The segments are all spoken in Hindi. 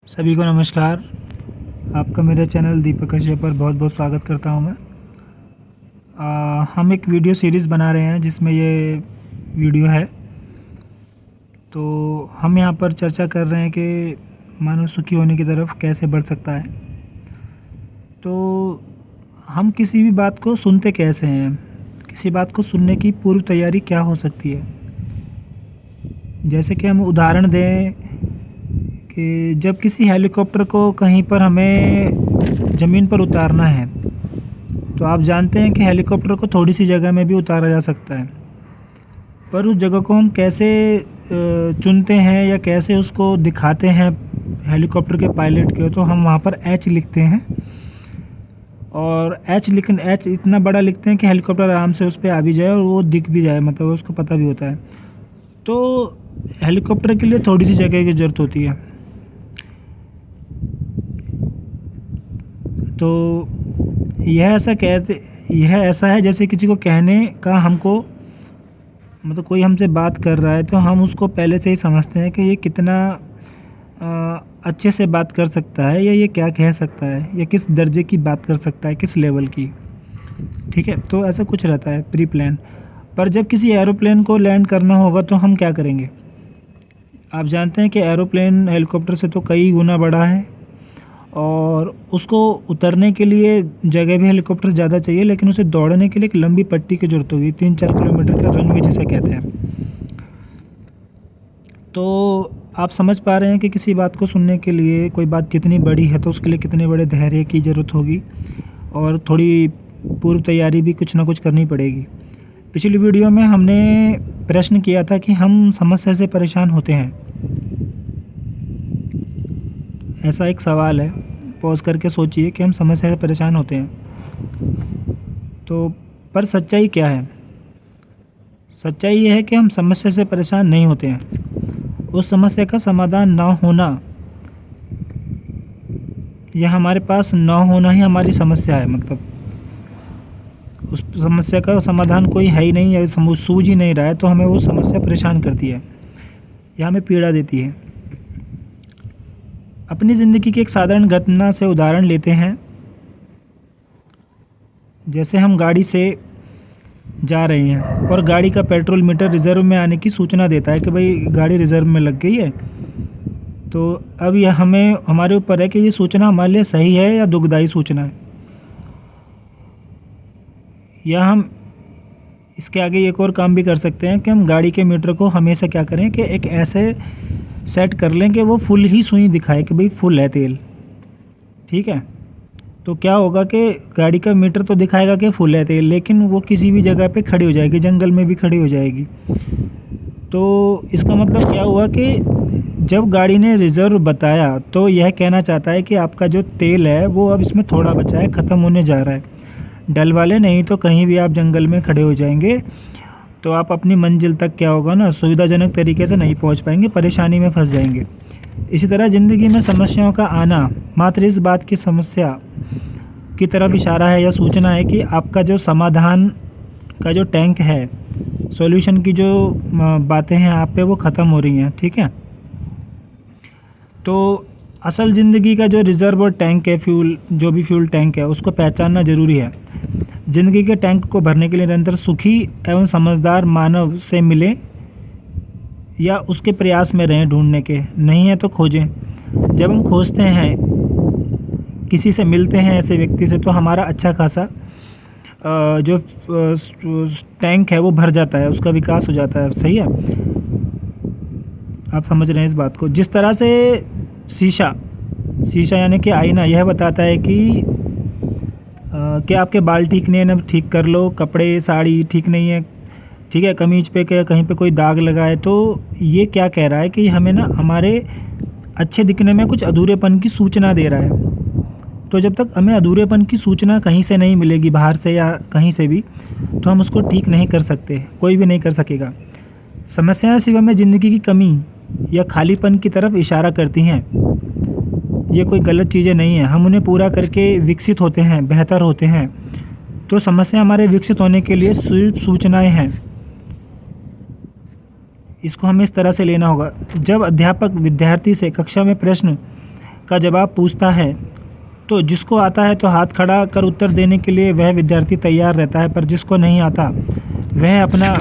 सभी को नमस्कार। आपका मेरे चैनल दीपक कश्यप पर बहुत बहुत स्वागत करता हूं मैं। हम एक वीडियो सीरीज़ बना रहे हैं जिसमें ये वीडियो है। तो हम यहां पर चर्चा कर रहे हैं कि मानव सुखी होने की तरफ कैसे बढ़ सकता है। तो हम किसी भी बात को सुनते कैसे हैं, किसी बात को सुनने की पूर्व तैयारी क्या हो सकती है। जैसे कि हम उदाहरण दें कि जब किसी हेलीकॉप्टर को कहीं पर हमें ज़मीन पर उतारना है, तो आप जानते हैं कि हेलीकॉप्टर को थोड़ी सी जगह में भी उतारा जा सकता है, पर उस जगह को हम कैसे चुनते हैं या कैसे उसको दिखाते हैं हेलीकॉप्टर के पायलट के, तो हम वहाँ पर एच लिखते हैं। और एच इतना बड़ा लिखते हैं कि हेलीकॉप्टर आराम से उस पर आ भी जाए और वो दिख भी जाए, मतलब उसको पता भी होता है। तो हेलीकॉप्टर के लिए थोड़ी सी जगह की ज़रूरत होती है। तो यह ऐसा है जैसे किसी को कहने का हमको, मतलब कोई हमसे बात कर रहा है तो हम उसको पहले से ही समझते हैं कि ये कितना अच्छे से बात कर सकता है, या ये क्या कह सकता है, या किस दर्जे की बात कर सकता है, किस लेवल की। ठीक है, तो ऐसा कुछ रहता है प्री प्लान। पर जब किसी एरोप्लेन को लैंड करना होगा तो हम क्या करेंगे। आप जानते हैं कि एरोप्लेन हेलीकॉप्टर से तो कई गुना बड़ा है, और उसको उतरने के लिए जगह भी हेलीकॉप्टर ज़्यादा चाहिए, लेकिन उसे दौड़ने के लिए एक लंबी पट्टी की ज़रूरत होगी। 3-4 किलोमीटर का रनवे जिसे कहते हैं। तो आप समझ पा रहे हैं कि किसी बात को सुनने के लिए, कोई बात जितनी बड़ी है तो उसके लिए कितने बड़े धैर्य की ज़रूरत होगी, और थोड़ी पूर्व तैयारी भी कुछ ना कुछ करनी पड़ेगी। पिछली वीडियो में हमने प्रश्न किया था कि हम समस्या से परेशान होते हैं। ऐसा एक सवाल है, पॉज करके सोचिए कि हम समस्या से परेशान होते हैं। तो पर सच्चाई क्या है। सच्चाई ये है कि हम समस्या से परेशान नहीं होते हैं। उस समस्या का समाधान ना होना, या हमारे पास ना होना ही हमारी समस्या है। मतलब उस समस्या का समाधान कोई है ही नहीं, या सूझ ही नहीं रहा है, तो हमें वो समस्या परेशान करती है या हमें पीड़ा देती है। अपनी ज़िंदगी की एक साधारण घटना से उदाहरण लेते हैं। जैसे हम गाड़ी से जा रहे हैं और गाड़ी का पेट्रोल मीटर रिज़र्व में आने की सूचना देता है कि भाई गाड़ी रिज़र्व में लग गई है। तो अब यह हमारे ऊपर है कि ये सूचना हमारे लिए सही है या दुखदाई सूचना है। या हम इसके आगे एक और काम भी कर सकते हैं कि हम गाड़ी के मीटर को हमेशा क्या करें कि एक ऐसे सेट कर लें कि वो फुल ही सुई दिखाए कि भाई फुल है तेल। ठीक है, तो क्या होगा कि गाड़ी का मीटर तो दिखाएगा कि फुल है तेल, लेकिन वो किसी भी जगह पे खड़ी हो जाएगी, जंगल में भी खड़ी हो जाएगी। तो इसका मतलब क्या हुआ कि जब गाड़ी ने रिज़र्व बताया तो यह कहना चाहता है कि आपका जो तेल है वो अब इसमें थोड़ा बचा है, ख़त्म होने जा रहा है। डल वाले नहीं तो कहीं भी आप जंगल में खड़े हो जाएंगे, तो आप अपनी मंजिल तक क्या होगा ना, सुविधाजनक तरीके से नहीं पहुंच पाएंगे, परेशानी में फंस जाएंगे। इसी तरह ज़िंदगी में समस्याओं का आना मात्र इस बात की समस्या की तरफ इशारा है या सूचना है कि आपका जो समाधान का जो टैंक है, सॉल्यूशन की जो बातें हैं आप पे वो ख़त्म हो रही हैं। ठीक है, तो असल ज़िंदगी का जो रिज़र्व और टैंक है, जो भी फ्यूल टैंक है, उसको पहचानना ज़रूरी है। ज़िंदगी के टैंक को भरने के लिए निरंतर सुखी एवं समझदार मानव से मिले या उसके प्रयास में रहें ढूंढने के। नहीं है तो खोजें। जब हम खोजते हैं, किसी से मिलते हैं ऐसे व्यक्ति से, तो हमारा अच्छा खासा जो टैंक है वो भर जाता है, उसका विकास हो जाता है। सही है, आप समझ रहे हैं इस बात को। जिस तरह से शीशा यानी कि आईना यह बताता है कि आपके बाल ठीक नहीं है ना, ठीक कर लो। कपड़े साड़ी ठीक नहीं है, ठीक है, कमीज पे कहीं पे कोई दाग लगा है, तो ये क्या कह रहा है कि हमें ना हमारे अच्छे दिखने में कुछ अधूरेपन की सूचना दे रहा है। तो जब तक हमें अधूरेपन की सूचना कहीं से नहीं मिलेगी, बाहर से या कहीं से भी, तो हम उसको ठीक नहीं कर सकते, कोई भी नहीं कर सकेगा। समस्याएं सिर्फ हमें ज़िंदगी की कमी या खालीपन की तरफ इशारा करती हैं। ये कोई गलत चीज़ें नहीं हैं, हम उन्हें पूरा करके विकसित होते हैं, बेहतर होते हैं। तो समस्या हमारे विकसित होने के लिए सूचनाएं हैं। इसको हमें इस तरह से लेना होगा। जब अध्यापक विद्यार्थी से कक्षा में प्रश्न का जवाब पूछता है तो जिसको आता है तो हाथ खड़ा कर उत्तर देने के लिए वह विद्यार्थी तैयार रहता है, पर जिसको नहीं आता वह अपना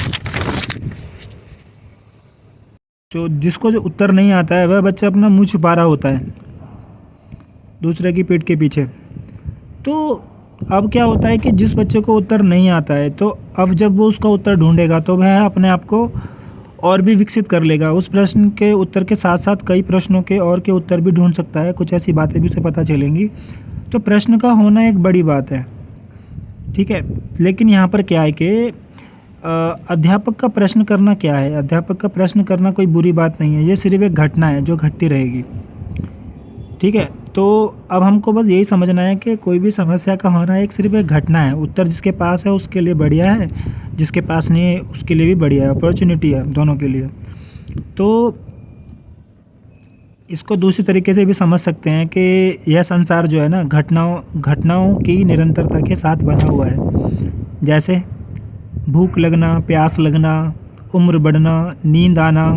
जिसको जो उत्तर नहीं आता है वह बच्चा अपना मुंह छुपा रहा होता है दूसरे की पीठ के पीछे। तो अब क्या होता है कि जिस बच्चे को उत्तर नहीं आता है तो अब जब वो उसका उत्तर ढूंढेगा तो वह अपने आप को और भी विकसित कर लेगा। उस प्रश्न के उत्तर के साथ साथ कई प्रश्नों के और के उत्तर भी ढूंढ सकता है, कुछ ऐसी बातें भी उसे पता चलेंगी। तो प्रश्न का होना एक बड़ी बात है, ठीक है। लेकिन यहाँ पर क्या है कि अध्यापक का प्रश्न करना क्या है, अध्यापक का प्रश्न करना कोई बुरी बात नहीं है, ये सिर्फ एक घटना है जो घटती रहेगी, ठीक है। तो अब हमको बस यही समझना है कि कोई भी समस्या का होना एक सिर्फ एक घटना है। उत्तर जिसके पास है उसके लिए बढ़िया है, जिसके पास नहीं है उसके लिए भी बढ़िया है, अपॉर्चुनिटी है दोनों के लिए। तो इसको दूसरी तरीके से भी समझ सकते हैं कि यह संसार जो है ना घटनाओं की निरंतरता के साथ बना हुआ है। जैसे भूख लगना, प्यास लगना, उम्र बढ़ना, नींद आना,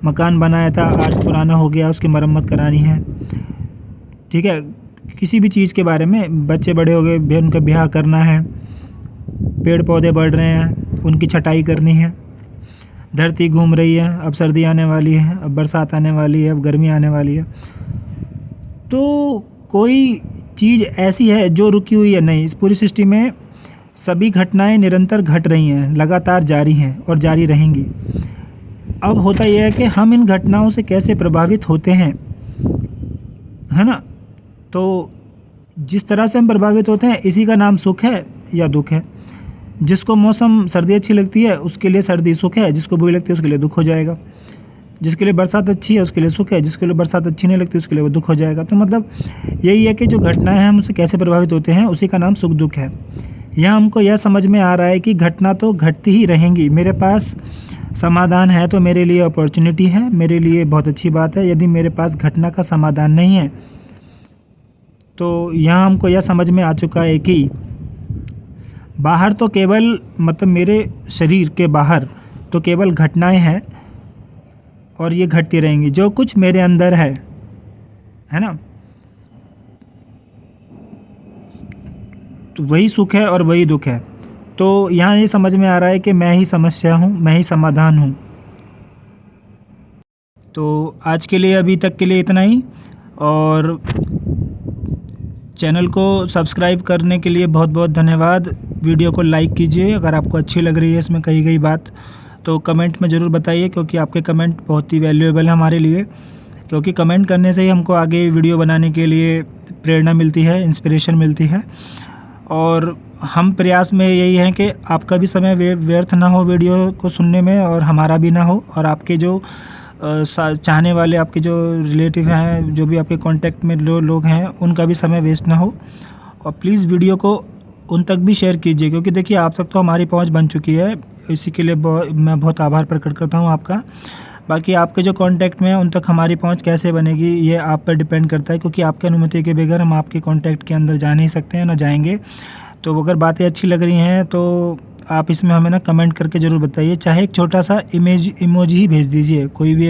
मकान बनाया था आज पुराना हो गया उसकी मरम्मत करानी है, ठीक है। किसी भी चीज़ के बारे में, बच्चे बड़े हो गए उनका ब्याह करना है, पेड़ पौधे बढ़ रहे हैं उनकी छटाई करनी है, धरती घूम रही है, अब सर्दी आने वाली है, अब बरसात आने वाली है, अब गर्मी आने वाली है। तो कोई चीज़ ऐसी है जो रुकी हुई है नहीं, इस पूरी सृष्टि में सभी घटनाएं निरंतर घट रही हैं, लगातार जारी हैं और जारी रहेंगी। अब होता यह है कि हम इन घटनाओं से कैसे प्रभावित होते हैं, है ना। तो जिस तरह से हम प्रभावित होते हैं इसी का नाम सुख है या दुख है। जिसको मौसम सर्दी अच्छी लगती है उसके लिए सर्दी सुख है, जिसको बुरी लगती है उसके लिए दुख हो जाएगा। जिसके लिए बरसात अच्छी है उसके लिए सुख है, जिसके लिए बरसात अच्छी नहीं लगती उसके लिए वो दुख हो जाएगा। तो मतलब यही है कि जो घटनाएं हैं हम उससे कैसे प्रभावित होते हैं, उसी का नाम सुख दुख है। यहाँ हमको यह समझ में आ रहा है कि घटना तो घटती ही रहेंगी, मेरे पास समाधान है तो मेरे लिए अपॉर्चुनिटी है, मेरे लिए बहुत अच्छी बात है। यदि मेरे पास घटना का समाधान नहीं है तो यहाँ हमको यह समझ में आ चुका है कि बाहर तो केवल मतलब मेरे शरीर के बाहर तो केवल घटनाएं हैं और ये घटती रहेंगी। जो कुछ मेरे अंदर है ना, तो वही सुख है और वही दुख है। तो यहाँ ये समझ में आ रहा है कि मैं ही समस्या हूँ, मैं ही समाधान हूँ। तो आज के लिए अभी तक के लिए इतना ही, और चैनल को सब्सक्राइब करने के लिए बहुत बहुत धन्यवाद। वीडियो को लाइक कीजिए, अगर आपको अच्छी लग रही है इसमें कही गई बात तो कमेंट में ज़रूर बताइए, क्योंकि आपके कमेंट बहुत ही वैल्यूएबल है हमारे लिए। क्योंकि कमेंट करने से ही हमको आगे वीडियो बनाने के लिए प्रेरणा मिलती है, इंस्पिरेशन मिलती है। और हम प्रयास में यही है कि आपका भी समय व्यर्थ ना हो वीडियो को सुनने में, और हमारा भी ना हो, और आपके जो चाहने वाले, आपके जो रिलेटिव हैं, जो भी आपके कांटेक्ट में लोग हैं, उनका भी समय वेस्ट ना हो। और प्लीज़ वीडियो को उन तक भी शेयर कीजिए, क्योंकि देखिए आप तक तो हमारी पहुंच बन चुकी है, इसी के लिए मैं बहुत आभार प्रकट करता हूं आपका। बाकी आपके जो कांटेक्ट में हैं उन तक हमारी पहुंच कैसे बनेगी ये आप पर डिपेंड करता है, क्योंकि आपकी अनुमति के बगैर हम आपके कांटेक्ट के अंदर जा नहीं सकते हैं, ना जाएंगे। तो अगर बातें अच्छी लग रही हैं तो आप इसमें हमें ना कमेंट करके ज़रूर बताइए, चाहे एक छोटा सा इमोजी ही भेज दीजिए, कोई भी